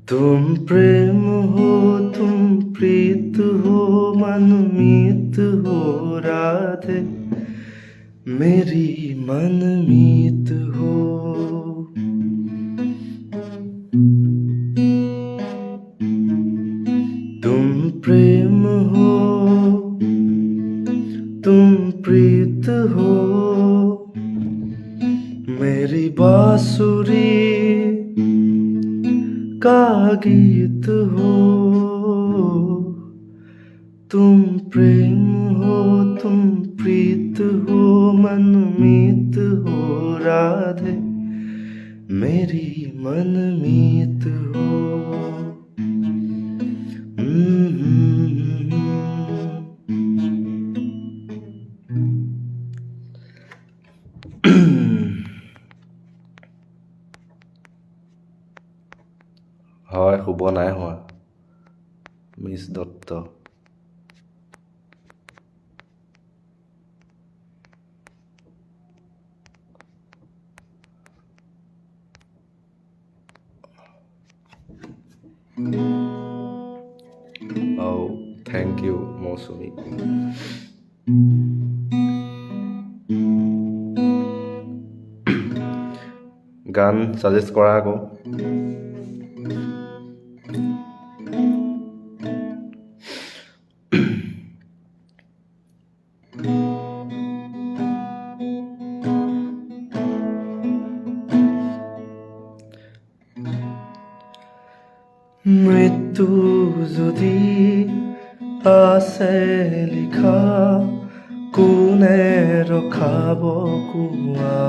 तुम प्रेम हो, तुम प्रीत हो, मनमीत हो राधे, मेरी मनमीत हो। तुम प्रेम हो, तुम प्रीत हो, मेरी बांसुरी का गीत हो। तुम प्रेम हो, तुम प्रीत हो, मनमीत हो राधे, मेरी मनमीत हो। হয়, শুব নাই হোৱা। মিছ দত্ত। থেংক ইউ মৌচুমী। গান ছাজেষ্ট কৰা আকৌ। মৃত্যু যদি আছে লিখা, কোনে ৰখাব কোৱা?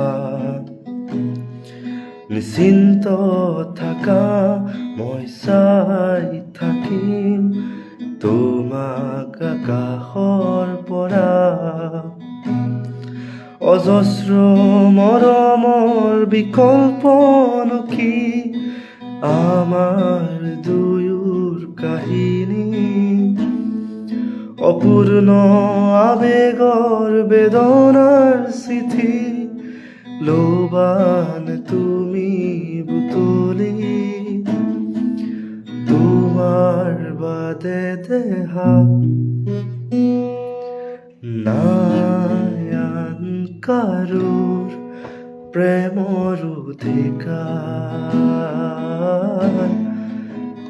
নিশ্চিন্ত থাকা, মই চাই থাকিম তোমাক আকাশৰ পৰা। অজস্ৰ মৰমৰ বিকল্পনো কি? আমাৰ দুয়োৰ কাহিনী অপূৰ্ণ আবেগৰ বেদনাৰ চিঠি। লবান তুমি বুটলি, তোমাৰ বাদে দেহা নায়ান কাৰোৰ প্ৰেমৰ অধিকাৰ,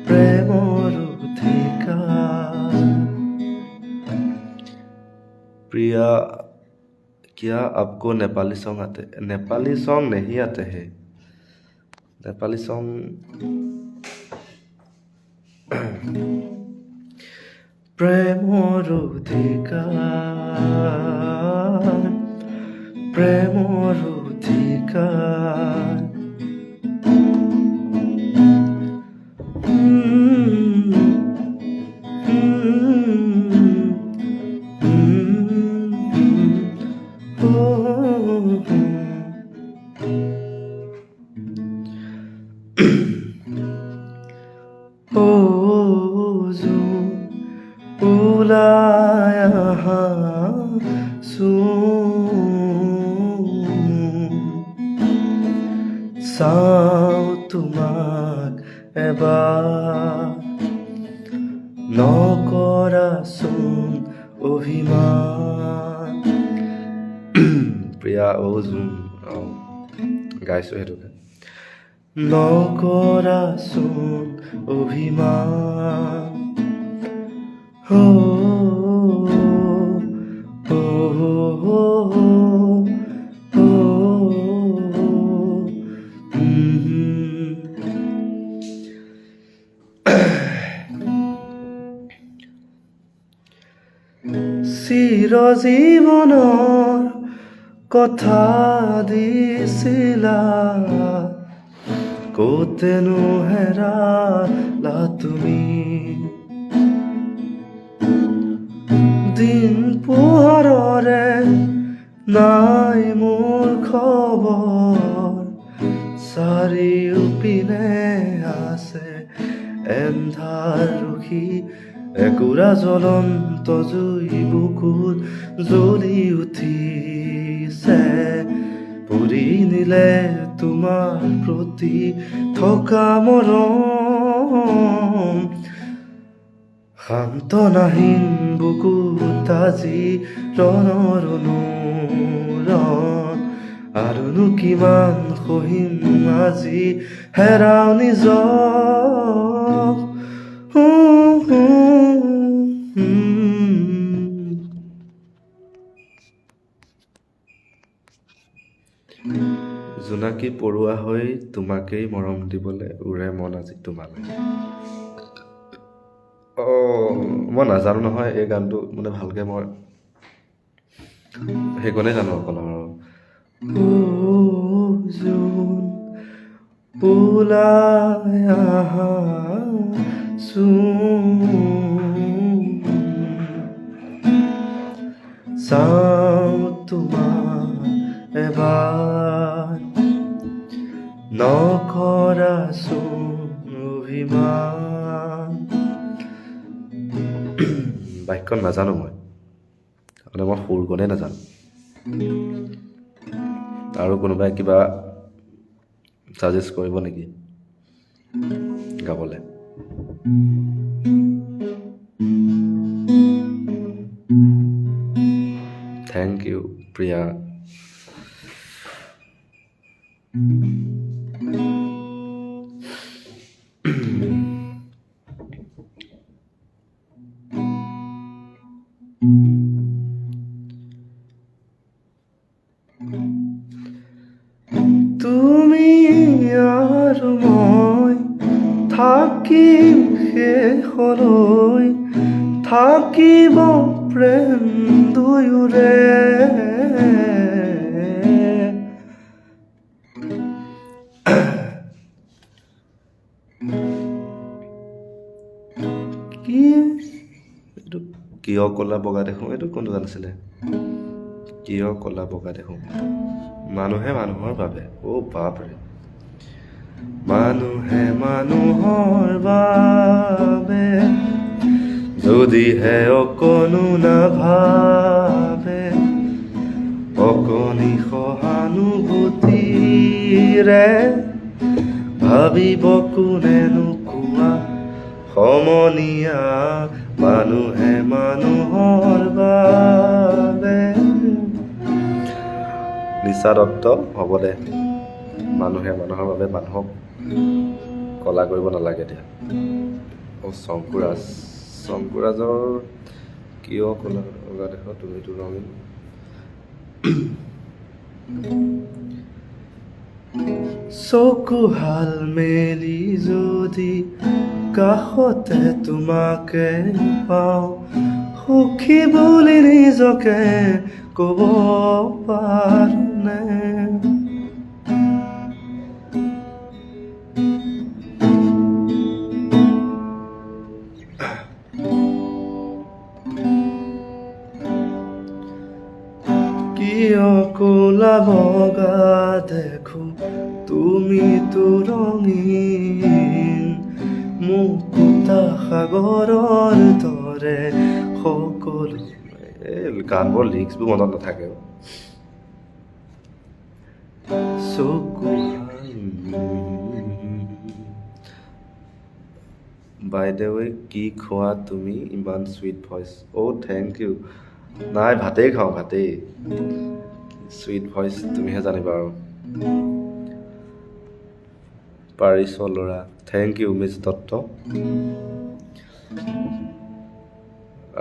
প্ৰেমৰ অধিকাৰ। प्रिया, क्या आपको नेपाली सॉन्ग आते? नेपाली सॉन्ग नहीं आते हैं। नेपाली सॉन्ग প্ৰেমৰ অধিকাৰ, প্ৰেমৰ অধিকাৰ। চাও তোমাক এবাৰ, নকৰাচোন অভিমান প্ৰিয়া অজুন গাইছোঁ সেইটোকে নকৰাচোন অভিমান হো হো হো হো চিৰজীৱনৰ কথা দিছিলা ক'তেনো হেৰালা তুমি দিন পোহৰৰে নাই মোৰ খবৰ চাৰিওপিনে আছে এন্ধাৰ ৰখি একুৰা জ্বলন্ত জুই বুকুত জ্বলি উঠিছে পুৰি নিলে তোমাৰ প্ৰতি থকা মৰম সান্তনাহীন বুকুত আজি ৰণৰ অনুৰণ আৰুনো কিমান সহিম আজি হেৰাও নিজক জোনাকী পৰুৱা হৈ তোমাকেই মৰম দিবলৈ উৰে মন আজি তোমালৈ মই নাজানো নহয় এই গানটো মানে ভালকে মই সেইকণেই জানো অকল আৰু ওলাই আহা চাওঁ তোমাৰ এবাৰ নকৰাচোন অভিমান বাইকখন নাজানো মই মানে মই সুৰকণে নাজানো আৰু কোনোবাই কিবা ছাজেষ্ট কৰিব নেকি গাবলৈ থেংক ইউ প্ৰিয়া তুমি আৰু মই থাকিম শেষলৈ থাকিব প্ৰেম দুয়োৰে কিয় ক'লা বগা দেখোঁ এইটো কোনটো গান আছিলে কিয় ক'লা বগা দেখোঁ মানুহে মানুহৰ বাবে বাপৰে মানুহে মানুহৰ বাবে যদিহে অকণো নাভাবে অকণি সহানুভূতিৰে ভাবিব কোনেনো কোৱা সমনীয়া মানুহে মানুহৰ বাবে নিশা দত্ত হ'ব দে মানুহে মানুহৰ বাবে মানুহক কলা কৰিব নালাগে দিয়া শংকুৰাজৰ কিয় কলা কলা দেখ তুমিতো ৰঙীন চকু হাল মেলি যদি কাষতে তোমাকে পাওঁ সুখী বুলি নিজকে ক'ব পাৰোঁনে কিয় ক'লা বগা দেখো তুমিতো ৰঙীন মুকুতা সাগৰৰ দৰে সকলো গানবোৰ লিৰিক্সবোৰ মনত নাথাকে চকু বাই দ্য ৱে কি খোৱা তুমি ইমান চুইট ভইচ অ' থেংক ইউ নাই ভাতেই খাওঁ ভাতেই চুইট ভইচ তুমিহে জানিবা আৰু পাৰিছ ল'ৰা থেংক ইউ মিছ দত্ত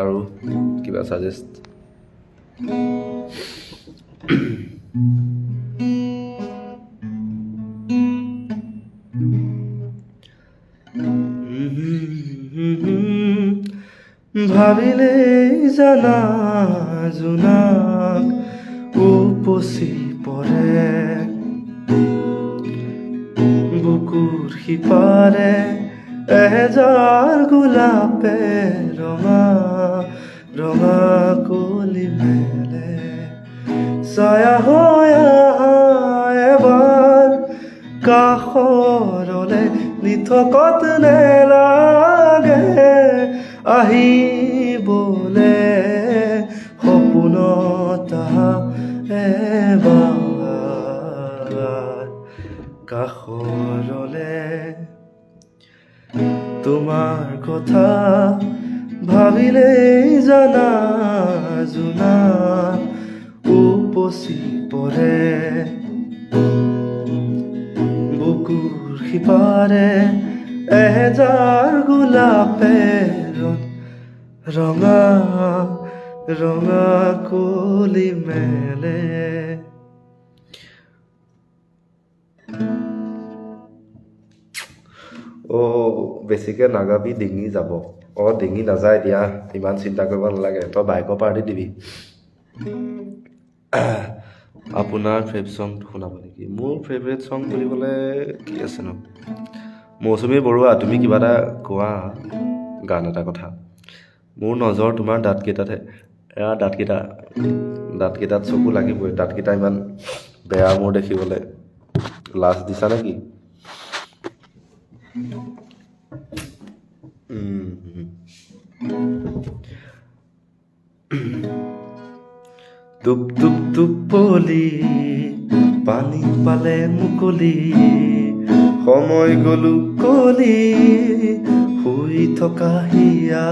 আৰু কিবা ছাজেষ্ট ভাবিলেই জানা জোনাক উপচি পৰে বুকুৰ সিপাৰে এহেজাৰ গোলাপে ৰঙা ৰঙা কলি মেলে ছায়া হৈ আহা এবাৰ কাষৰলে নিথকত নেলাগে আহিবলে সপোনত এবাৰ কাষৰলে তোমাৰ কথা ভাবিলেই জানা জোনা উপচি পৰে বুকুৰ সিপাৰে এহেজাৰ গোলাপে ৰঙা ৰঙা কলি মেলে বেছিকে নাগাবি ডিঙি যাব ডিঙি নাযায় দিয়া ইমান চিন্তা কৰিব নালাগে তই বাইকৰ পাৰ্টি দিবি আপোনাৰ ফেভ চংটো শুনাব নেকি মোৰ ফেভৰেট চং বুলিবলৈ কি আছেনো মৌচুমী বৰুৱা তুমি কিবা এটা কোৱা গান এটা কথা মোৰ নজৰ তোমাৰ দাঁতকেইটাতহে এয়া দাঁতকেইটাত চকু লাগিবই দাঁতকেইটা ইমান বেয়া মোৰ দেখিবলৈ লাজ দিছা নেকি টুপ টুপ টোপলি পানী পালে মুকলি সময় গলো কলি শুই থকা হিয়া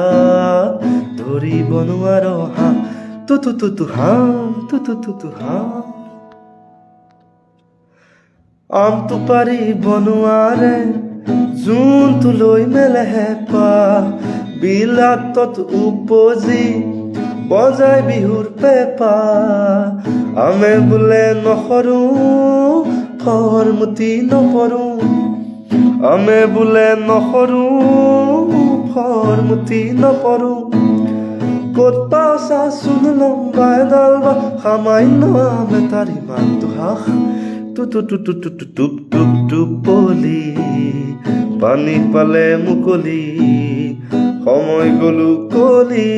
ধৰিব নোৱাৰ হা তু হা তু হা আমটো পাৰিব নোৱাৰে যোনটো লৈ মেলে হেঁপা বিলাতত উপজি বজাই বিহুৰ পেপা আমে বোলে নসৰো ফৰমুটি নপৰো আমে বোলে নসৰো ফৰমুটি নপৰো ক'ত পাছা চোন লম্বা এডাল বা সামান্য আমে তাৰ ইমানটো হাস টোপলি পানী পালে মুকলি সময় গলো কলি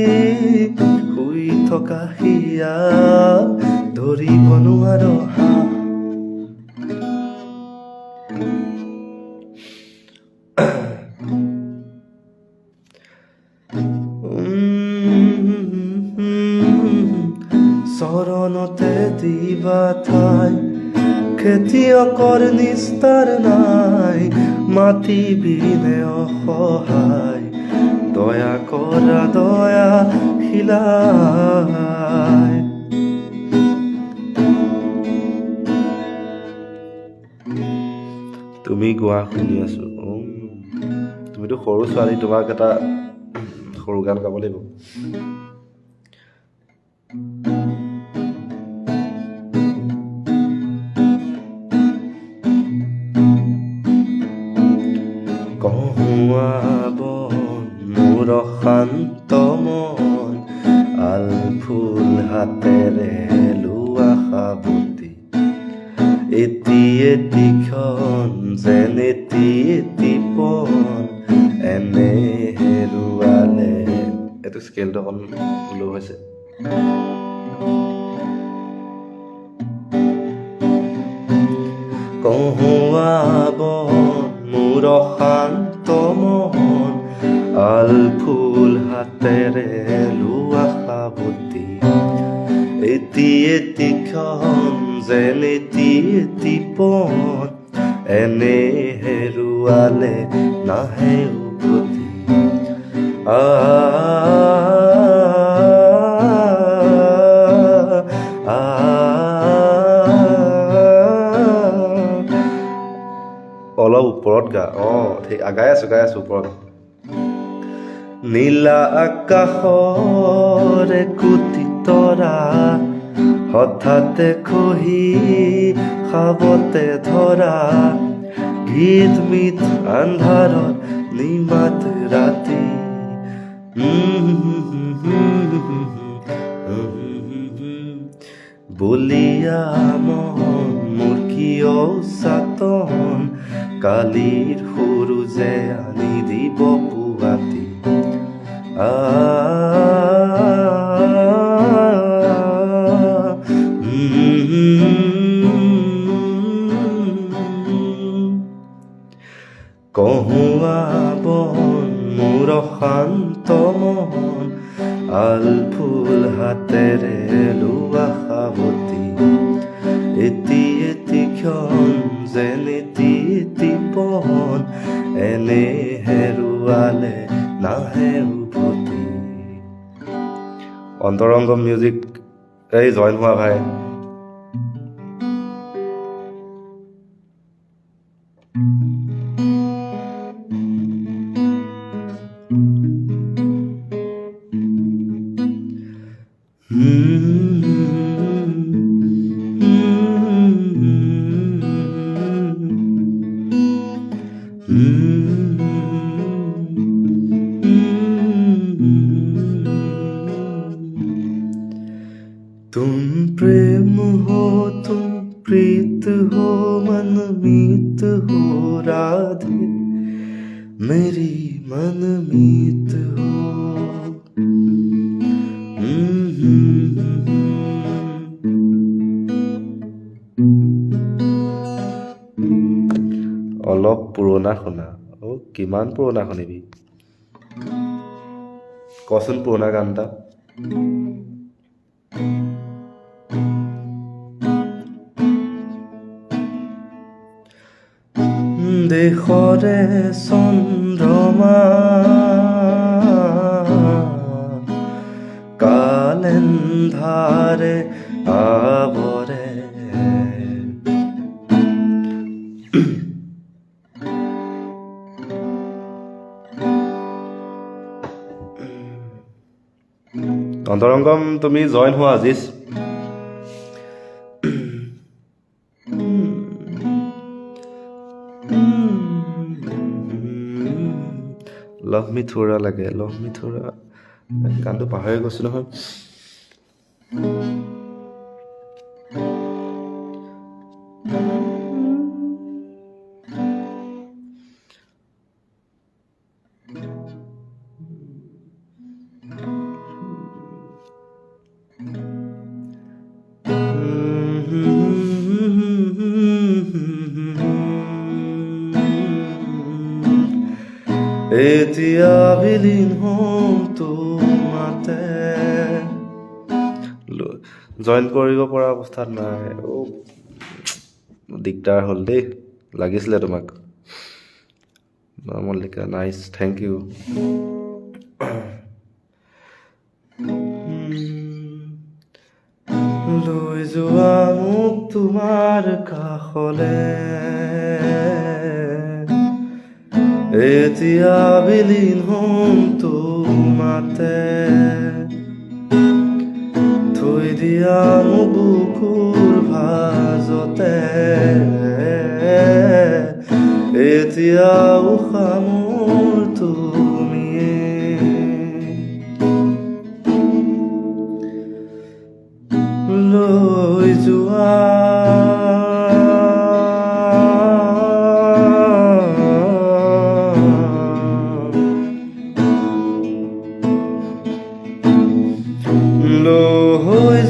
শুই থকা হিয়া ধৰিব নোৱাৰ হা চৰণতে দিবা ঠাই খেতিয়কৰ নিস্তাৰ নাই মাটি বিনে অসহায় দয়া কৰা দয়া শিলাই তুমি গোৱা শুনি আছো তুমিতো সৰু ছোৱালী তোমাক এটা সৰু গান গাব লাগিব মোৰ শান্ত মন আল ফুল হাতেৰে লোৱা সাৱতি এটি এটিখন যেন এটি এটিপন এনে হেৰুৱালে এইটো স্কেলটো অকণ ল' হৈছে কহুৱা মোৰ শান্ত মন আল ফুল হাতেৰে লোৱা সাৱতি এটি এটিখন যেন এটি এটিপন এনে হেৰুৱালে নাহে উভতি আ আ অলপ ওপৰত গা ঠিক গাই আছো ওপৰত নীলা আকাশৰে কোটি তৰা হঠাতে খহি খাবতে ধৰা গীত মিত আন্ধাৰত নিমাত ৰাতি বলিয়া মন মোৰ কিয় চাতন কালিৰ সৰুজে আনি দিব পুৱাতি কহুৱা বন মোৰ শান্ত মন আল ফুল হাতেৰে লোৱা সাৱতি এটি এটি ক্ষণ যেন এটি এটি পন এনে হেৰুৱালে নাহে উভতি অন্তৰংগম মিউজিক এই জইন হোৱা ভাই तुम प्रेम हो तुम प्रीत हो मनमीत हो राधे मेरी मनमीत हो অলপ পুৰণা শুনা কিমান পুৰণা শুনিবি কচোন পুৰণা গান এটা দেশৰে চন্দ্ৰমা কালেন্ধাৰে আৱৰে অন্তৰংগম তুমি জইন হোৱা আজিজ লভ মি থোৰা লাগে লভ মি থোৰা গানটো পাহৰি গৈছো নহয় এতিয়া বিলীন হম তোমাতে জইন কৰিব পৰা অৱস্থাত নাই দিগদাৰ হ'ল দেই লাগিছিলে তোমাক মল্লিকা নাইচ থেংক ইউ লৈ যোৱা মোক তোমাৰ কাষলে এতিয়া বিলীন হম তোমাতে থৈ দিয়া মোক বুকুৰ ভাজতে এতিয়া উশাহ মোৰ তুমিয়ে লৈ যোৱা লৈ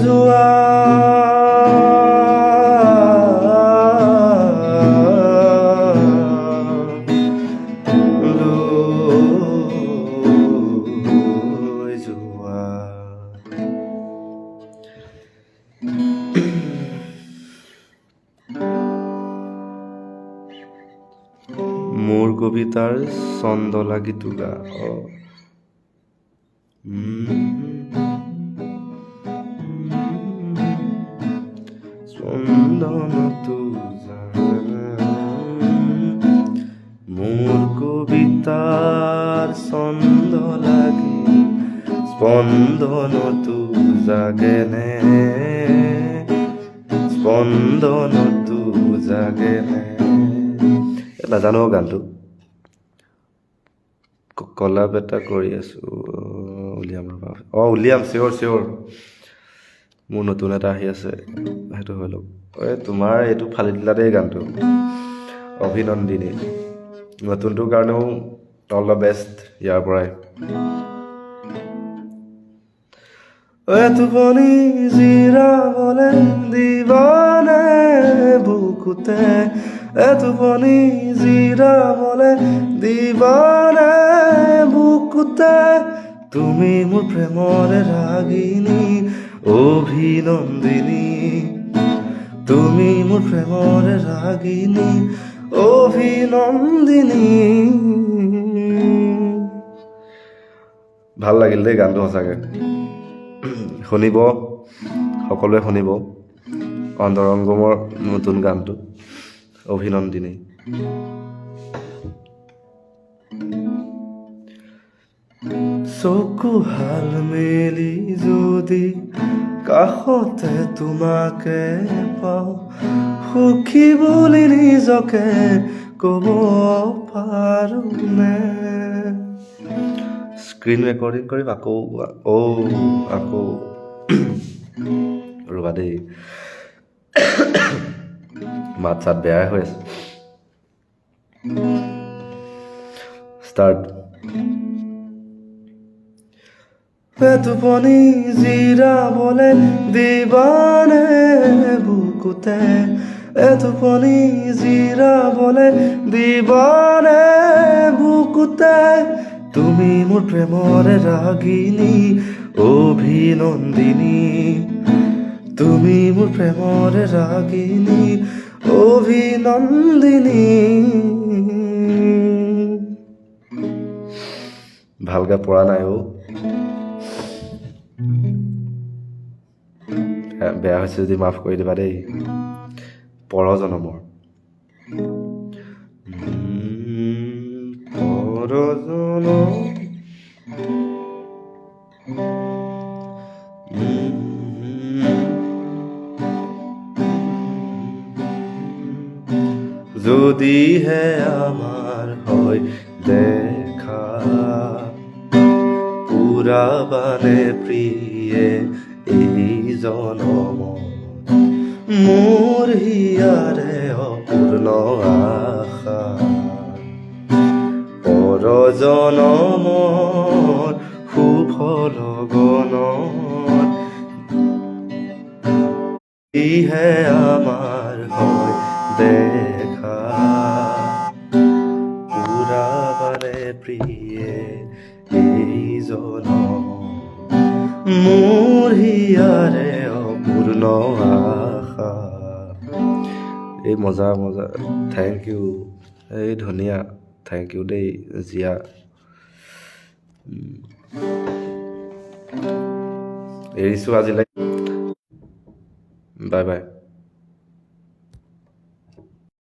যোৱা মোৰ কবিতাৰ ছন্দ লাগি তোলা স্পন্দন তুজা মোৰ কবিতাৰ ছন্দ লাগি স্পন্দনতো জাগেনে স্পন্দনতো জাগেনে নাজানো গানটো কলাপ এটা কৰি আছো উলিয়াম ৰবা উলিয়াম চিয়ৰ মোৰ নতুন এটা আহি আছে সেইটো হৈ লওক তোমাৰ এইটো ফালি দিলা দেই গানটো অভিনন্দিনী নতুনটোৰ কাৰণেও অল দ্য বেষ্ট ইয়াৰ পৰাই টোপনি জিৰাবলে দিবানে বুকুতে টোপনি জিৰাবলে দিবানে বুকুতে তুমি মোৰ প্ৰেমৰে ৰাগিনী অভিনন্দিনী তুমি মোৰ প্ৰেমৰে ৰাগিনী অভিনন্দিনী ভাল লাগিল দেই গানটো সঁচাকে শুনিব সকলোৱে শুনিব অন্তৰংগমৰ নতুন গানটো অভিনন্দিনী চকু হাল মেলি যদি কাষতে তোমাকে পাওঁ সুখী বুলি নিজকে ক'ব পাৰোনে স্ক্ৰীন ৰেকৰ্ডিং কৰিম আকৌ ৰ'বা দেই মাত চাত বেয়াই হৈ আছে ষ্টাৰ্ট টোপনি জিৰাবলে দিবানে বুকুতে টোপনি জিৰাবলে দিবানে বুকুতে তুমি মোৰ প্ৰেমৰে ৰাগিনী অভিনন্দিনী তুমি মোৰ প্ৰেমৰে ৰাগিনী অভিনন্দিনী ভালকে পৰা নাই বেয়া হৈছে যদি মাফ কৰি দিবা দেই পৰজনমৰ যদিহে আমাৰ হয় দেখা পুৰাবানে প্ৰিয়ে এই জনম মোৰ হিয়াৰে অপূৰ্ণ আশা পৰজনমৰ সুফল গণত ইহে আমাৰ হয় দেখা পুৰাবানে প্ৰিয়ে এই জনম মোৰ হিয়াৰে অপূৰ্ণ আশা এই মজা থেংক ইউ এই ধুনীয়া থেংক ইউ দেই জিয়া এৰিছোঁ আজিলৈ বাই বাই